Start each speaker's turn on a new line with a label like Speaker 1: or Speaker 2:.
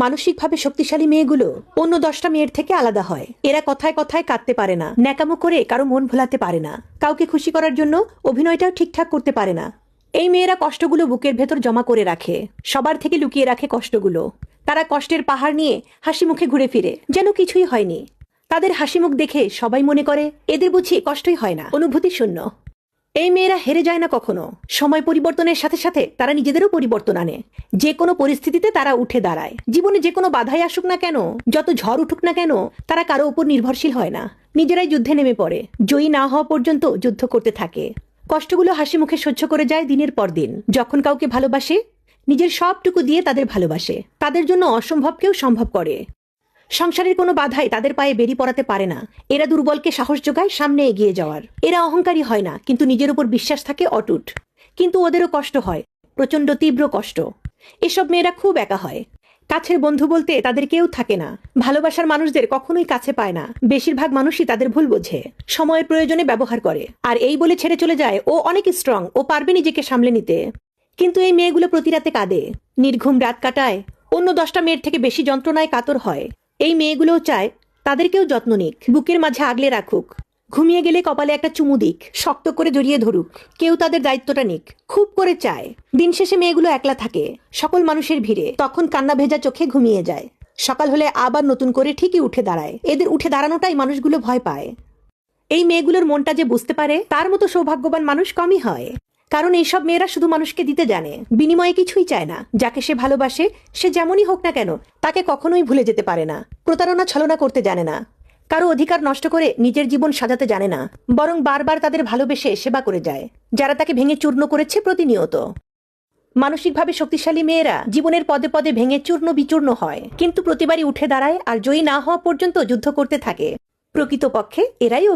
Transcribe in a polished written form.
Speaker 1: মানসিকভাবে শক্তিশালী মেয়েগুলো অন্য 10টা মেয়ের থেকে আলাদা হয়। এরা কথায় কথায় কাঁদতে পারে না, ন্যাকামো করে কারো মন ভোলাতে পারে না, কাউকে খুশি করার জন্য অভিনয়টাও ঠিকঠাক করতে পারে না। এই মেয়েরা কষ্টগুলো বুকের ভেতর জমা করে রাখে, সবার থেকে লুকিয়ে রাখে কষ্টগুলো। তারা কষ্টের পাহাড় নিয়ে হাসি মুখে ঘুরে ফিরে, যেন কিছুই হয়নি। তাদের হাসি মুখ দেখে সবাই মনে করে এদের বুঝি কষ্টই হয় না, অনুভূতি শূন্য। এই মেয়েরা হেরে যায় না কখনো। সময় পরিবর্তনের সাথে সাথে তারা নিজেদেরও পরিবর্তন আনে। যে কোনো পরিস্থিতিতে তারা উঠে দাঁড়ায়। জীবনে যে কোনো বাধাই আসুক না কেন, যত ঝড় উঠুক না কেন, তারা কারো উপর নির্ভরশীল হয় না। নিজেরাই যুদ্ধে নেমে পড়ে, জয়ী না হওয়া পর্যন্ত যুদ্ধ করতে থাকে। কষ্টগুলো হাসি মুখে সহ্য করে যায় দিনের পর দিন। যখন কাউকে ভালোবাসে, নিজের সবটুকু দিয়ে তাদের ভালোবাসে। তাদের জন্য অসম্ভবকেও সম্ভব করে। সংসারের কোনো বাধাই তাদের পায়ে বেরি পড়াতে পারে না। এরা দুর্বলকে সাহস যোগায় সামনে এগিয়ে যাওয়ার। এরা অহংকারী হয় না, কিন্তু নিজের উপর বিশ্বাস থাকে অটুট। কিন্তু ওদেরও কষ্ট হয়, প্রচন্ড তীব্র কষ্ট। এসব মেয়েরা খুব একা হয়। কাছের বন্ধু বলতে তাদের কেউ থাকে না। ভালোবাসার মানুষদের কখনোই কাছে পায় না। বেশিরভাগ মানুষই তাদের ভুল বোঝে, সময়ের প্রয়োজনে ব্যবহার করে, আর এই বলে ছেড়ে চলে যায় ও অনেক স্ট্রং, ও পারবে নিজেকে সামলে নিতে। কিন্তু এই মেয়েগুলো প্রতি রাতে কাঁদে, নির্ঘুম রাত কাটায়, অন্য 10টা মেয়ের থেকে বেশি যন্ত্রণায় কাতর হয়। এই মেয়েগুলোও চায় তাদেরকেও যত্ন নিক, বুকের মাঝে আগলে রাখুক, ঘুমিয়ে গেলে কপালে একটা চুমু দিক, শক্ত করে জড়িয়ে ধরুক, কেউ তাদের দায়িত্বটা নিক। খুব করে চায়। দিন শেষে মেয়েগুলো একলা থাকে, সকল মানুষের ভিড়ে। তখন কান্না ভেজা চোখে ঘুমিয়ে যায়। সকাল হলে আবার নতুন করে ঠিকই উঠে দাঁড়ায়। এদের উঠে দাঁড়ানোটাই মানুষগুলো ভয় পায়। এই মেয়েগুলোর মনটা যে বুঝতে পারে, তার মতো সৌভাগ্যবান মানুষ কমই হয়। কারণ এইসব মেয়েরা শুধু মানুষকে দিতে জানে, বিনিময়ে কিছুই চায় না। যাকে সে ভালোবাসে, সে যেমনই হোক না কেন, তাকে কখনোই ভুলে যেতে পারে না। প্রতারণা ছলনা করতে জানে না, কারো অধিকার নষ্ট করে নিজের জীবন সাজাতে জানে না, বরং বারবার তাদের ভালোবেসে সেবা করে যায়, যারা তাকে ভেঙে চূর্ণ করেছে প্রতিনিয়ত। মানসিকভাবে শক্তিশালী মেয়েরা জীবনের পদে পদে ভেঙে চূর্ণ বিচূর্ণ হয়, কিন্তু প্রতিবারই উঠে দাঁড়ায় আর জয়ী না হওয়া পর্যন্ত যুদ্ধ করতে থাকে। প্রকৃতপক্ষে এরাই